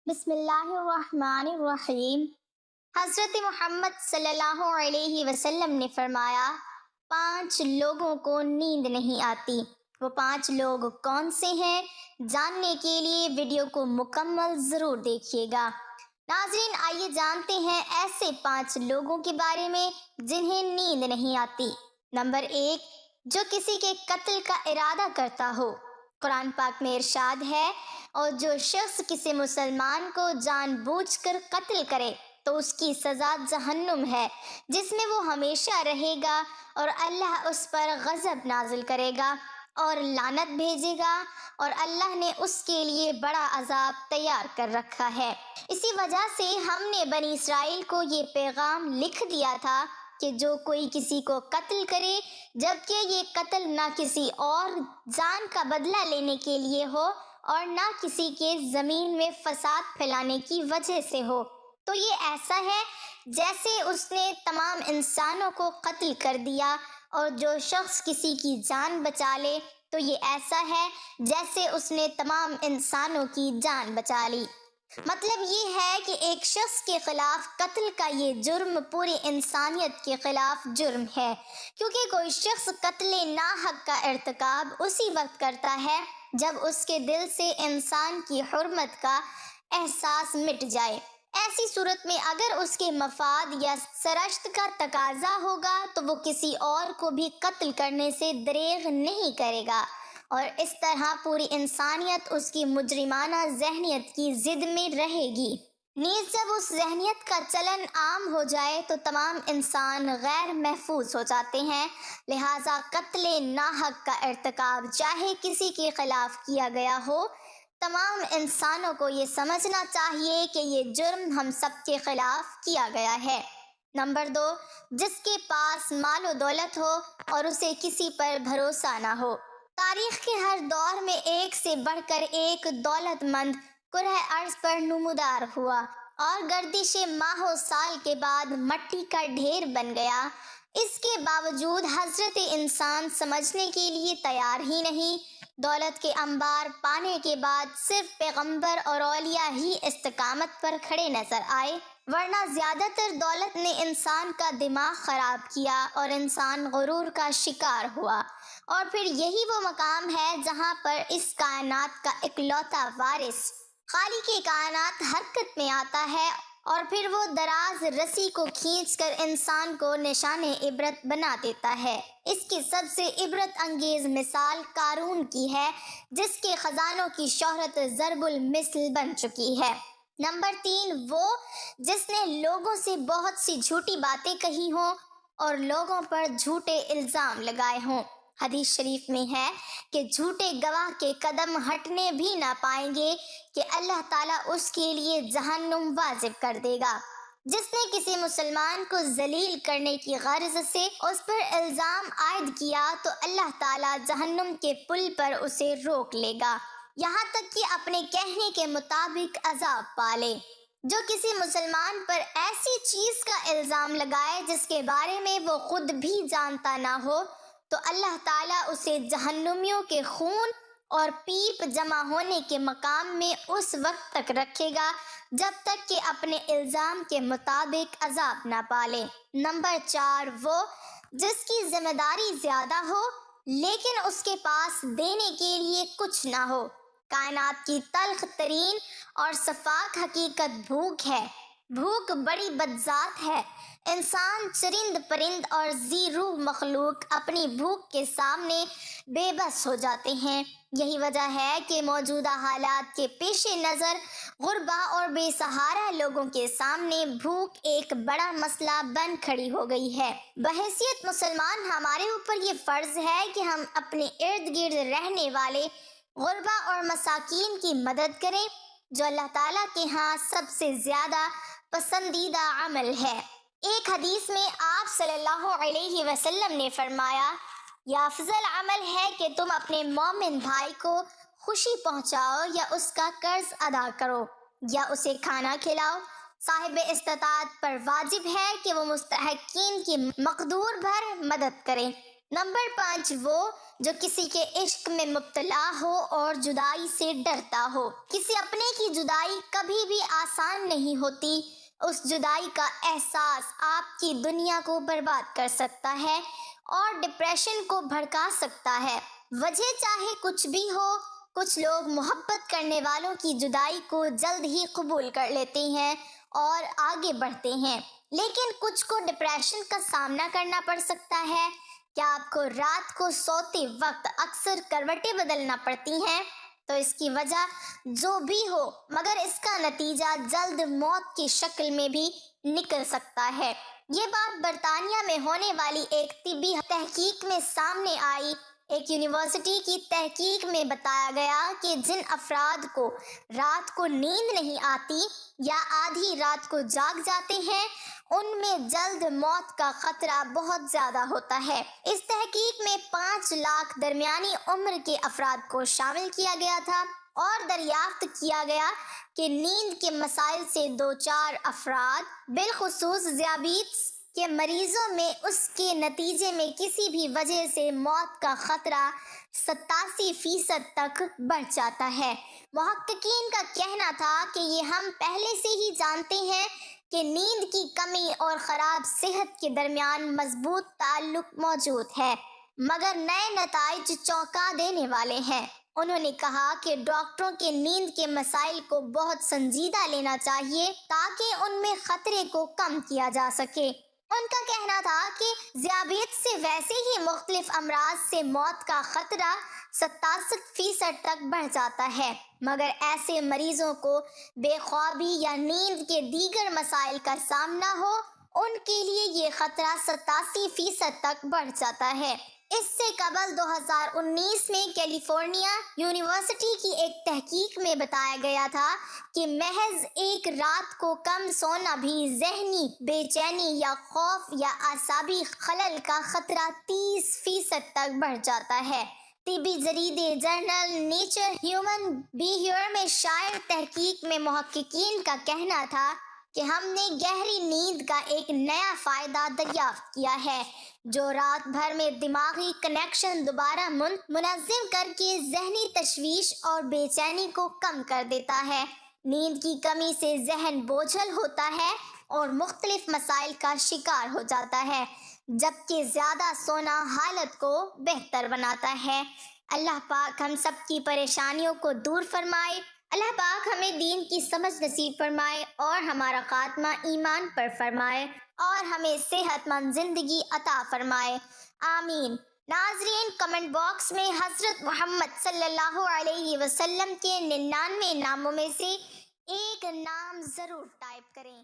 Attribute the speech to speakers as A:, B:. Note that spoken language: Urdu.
A: بسم اللہ الرحمن الرحیم۔ حضرت محمد صلی اللہ علیہ وسلم نے فرمایا 5 لوگوں کو نیند نہیں آتی۔ وہ 5 لوگ کون سے ہیں؟ جاننے کے لیے ویڈیو کو مکمل ضرور دیکھیے گا۔ ناظرین، آئیے جانتے ہیں ایسے 5 لوگوں کے بارے میں جنہیں نیند نہیں آتی۔ نمبر 1، جو کسی کے قتل کا ارادہ کرتا ہو۔ قرآن پاک میں ارشاد ہے، اور جو شخص کسی مسلمان کو جان بوجھ کر قتل کرے تو اس کی سزا جہنم ہے، جس میں وہ ہمیشہ رہے گا، اور اللہ اس پر غضب نازل کرے گا اور لعنت بھیجے گا، اور اللہ نے اس کے لیے بڑا عذاب تیار کر رکھا ہے۔ اسی وجہ سے ہم نے بنی اسرائیل کو یہ پیغام لکھ دیا تھا کہ جو کوئی کسی کو قتل کرے، جبکہ یہ قتل نہ کسی اور جان کا بدلہ لینے کے لیے ہو اور نہ کسی کے زمین میں فساد پھیلانے کی وجہ سے ہو، تو یہ ایسا ہے جیسے اس نے تمام انسانوں کو قتل کر دیا، اور جو شخص کسی کی جان بچا لے تو یہ ایسا ہے جیسے اس نے تمام انسانوں کی جان بچا لی۔ مطلب یہ ہے کہ ایک شخص کے خلاف قتل کا یہ جرم پوری انسانیت کے خلاف جرم ہے، کیونکہ کوئی شخص قتل ناحق کا ارتکاب اسی وقت کرتا ہے جب اس کے دل سے انسان کی حرمت کا احساس مٹ جائے۔ ایسی صورت میں اگر اس کے مفاد یا سرشت کا تقاضا ہوگا تو وہ کسی اور کو بھی قتل کرنے سے دریغ نہیں کرے گا، اور اس طرح پوری انسانیت اس کی مجرمانہ ذہنیت کی ضد میں رہے گی۔ نیز جب اس ذہنیت کا چلن عام ہو جائے تو تمام انسان غیر محفوظ ہو جاتے ہیں، لہٰذا قتل ناحق کا ارتکاب چاہے کسی کے خلاف کیا گیا ہو، تمام انسانوں کو یہ سمجھنا چاہیے کہ یہ جرم ہم سب کے خلاف کیا گیا ہے۔ نمبر 2، جس کے پاس مال و دولت ہو اور اسے کسی پر بھروسہ نہ ہو۔ تاریخ کے ہر دور میں ایک سے بڑھ کر ایک دولت مند کرۂ ارض پر نمودار ہوا، اور گردش ماہ و سال کے بعد مٹی کا ڈھیر بن گیا۔ اس کے باوجود حضرت انسان سمجھنے کے لیے تیار ہی نہیں۔ دولت کے انبار پانے کے بعد صرف پیغمبر اور اولیاء ہی استقامت پر کھڑے نظر آئے، ورنہ زیادہ تر دولت نے انسان کا دماغ خراب کیا اور انسان غرور کا شکار ہوا۔ اور پھر یہی وہ مقام ہے جہاں پر اس کائنات کا اکلوتا وارث خالق کائنات حرکت میں آتا ہے، اور پھر وہ دراز رسی کو کھینچ کر انسان کو نشان عبرت بنا دیتا ہے۔ اس کی سب سے عبرت انگیز مثال قارون کی ہے، جس کے خزانوں کی شہرت ضرب المثل بن چکی ہے۔ نمبر 3، وہ جس نے لوگوں سے بہت سی جھوٹی باتیں کہی ہوں اور لوگوں پر جھوٹے الزام لگائے ہوں۔ حدیث شریف میں ہے کہ جھوٹے گواہ کے قدم ہٹنے بھی نہ پائیں گے کہ اللہ تعالیٰ اس کے لیے جہنم واجب کر دے گا۔ جس نے کسی مسلمان کو ذلیل کرنے کی غرض سے اس پر الزام عائد کیا تو اللہ تعالیٰ جہنم کے پل پر اسے روک لے گا، یہاں تک کہ اپنے کہنے کے مطابق عذاب پالے۔ جو کسی مسلمان پر ایسی چیز کا الزام لگائے جس کے بارے میں وہ خود بھی جانتا نہ ہو، تو اللہ تعالیٰ اسے جہنمیوں کے خون اور پیپ جمع ہونے کے مقام میں اس وقت تک رکھے گا جب تک کہ اپنے الزام کے مطابق عذاب نہ پالے۔ نمبر 4، وہ جس کی ذمہ داری زیادہ ہو لیکن اس کے پاس دینے کے لیے کچھ نہ ہو۔ کائنات کی تلخ ترین اور شفاف حقیقت بھوک ہے۔ بھوک بڑی بدذات ہے۔ انسان، چرند پرند اور ذی روح مخلوق اپنی بھوک کے سامنے بے بس ہو جاتے ہیں۔ یہی وجہ ہے کہ موجودہ حالات کے پیش نظر غربا اور بے سہارا لوگوں کے سامنے بھوک ایک بڑا مسئلہ بن کھڑی ہو گئی ہے۔ بحیثیت مسلمان ہمارے اوپر یہ فرض ہے کہ ہم اپنے ارد گرد رہنے والے غربا اور مساکین کی مدد کریں، جو اللہ تعالیٰ کے ہاں سب سے زیادہ پسندیدہ عمل ہے۔ ایک حدیث میں آپ صلی اللہ علیہ وسلم نے فرمایا، یہ افضل عمل ہے کہ تم اپنے مومن بھائی کو خوشی پہنچاؤ یا اس کا قرض ادا کرو یا اسے کھانا کھلاؤ۔ صاحب استطاعت پر واجب ہے کہ وہ مستحقین کی مقدور بھر مدد کرے۔ نمبر 5 وہ جو کسی کے عشق میں مبتلا ہو اور جدائی سے ڈرتا ہو۔ کسی اپنے کی جدائی کبھی بھی آسان نہیں ہوتی۔ اس جدائی کا احساس آپ کی دنیا کو برباد کر سکتا ہے اور ڈپریشن کو بھڑکا سکتا ہے۔ وجہ چاہے کچھ بھی ہو، کچھ لوگ محبت کرنے والوں کی جدائی کو جلد ہی قبول کر لیتے ہیں اور آگے بڑھتے ہیں، لیکن کچھ کو ڈپریشن کا سامنا کرنا پڑ سکتا ہے۔ کیا آپ کو رات کو سوتے وقت اکثر کروٹیں بدلنا پڑتی ہیں؟ تو اس کی وجہ جو بھی ہو، مگر اس کا نتیجہ جلد موت کی شکل میں بھی نکل سکتا ہے۔ یہ بات برطانیہ میں ہونے والی ایک طبی تحقیق میں سامنے آئی۔ ایک یونیورسٹی کی تحقیق میں بتایا گیا کہ جن افراد کو رات کو نیند نہیں آتی یا آدھی رات کو جاگ جاتے ہیں، ان میں جلد موت کا خطرہ بہت زیادہ ہوتا ہے۔ اس تحقیق میں 5 لاکھ درمیانی عمر کے افراد کو شامل کیا گیا تھا اور دریافت کیا گیا کہ نیند کے مسائل سے دوچار افراد، بالخصوص ذیابیطس کے مریضوں میں، اس کے نتیجے میں کسی بھی وجہ سے موت کا خطرہ 87% تک بڑھ جاتا ہے۔ محققین کا کہنا تھا کہ یہ ہم پہلے سے ہی جانتے ہیں کہ نیند کی کمی اور خراب صحت کے درمیان مضبوط تعلق موجود ہے، مگر نئے نتائج چونکا دینے والے ہیں۔ انہوں نے کہا کہ ڈاکٹروں کے نیند کے مسائل کو بہت سنجیدہ لینا چاہیے تاکہ ان میں خطرے کو کم کیا جا سکے۔ ان کا کہنا تھا کہ ذیابیطس سے ویسے ہی مختلف امراض سے موت کا خطرہ 67% تک بڑھ جاتا ہے، مگر ایسے مریضوں کو بے خوابی یا نیند کے دیگر مسائل کا سامنا ہو، ان کے لیے یہ خطرہ 87% تک بڑھ جاتا ہے۔ اس سے قبل 2019 میں کیلیفورنیا یونیورسٹی کی ایک تحقیق میں بتایا گیا تھا کہ محض ایک رات کو کم سونا بھی ذہنی بے چینی یا خوف یا اعصابی خلل کا خطرہ 30% تک بڑھ جاتا ہے۔ طبی جریدے جرنل نیچر ہیومن بیہیویئر میں شائع تحقیق میں محققین کا کہنا تھا کہ ہم نے گہری نیند کا ایک نیا فائدہ دریافت کیا ہے جو رات بھر میں دماغی کنیکشن دوبارہ منظم کر کے ذہنی تشویش اور بے چینی کو کم کر دیتا ہے۔ نیند کی کمی سے ذہن بوجھل ہوتا ہے اور مختلف مسائل کا شکار ہو جاتا ہے، جبکہ زیادہ سونا حالت کو بہتر بناتا ہے۔ اللہ پاک ہم سب کی پریشانیوں کو دور فرمائے۔ اللہ پاک ہمیں دین کی سمجھ نصیب فرمائے اور ہمارا خاتمہ ایمان پر فرمائے اور ہمیں صحت مند زندگی عطا فرمائے، آمین۔ ناظرین، کمنٹ باکس میں حضرت محمد صلی اللہ علیہ وسلم کے 99 ناموں میں سے ایک نام ضرور ٹائپ کریں۔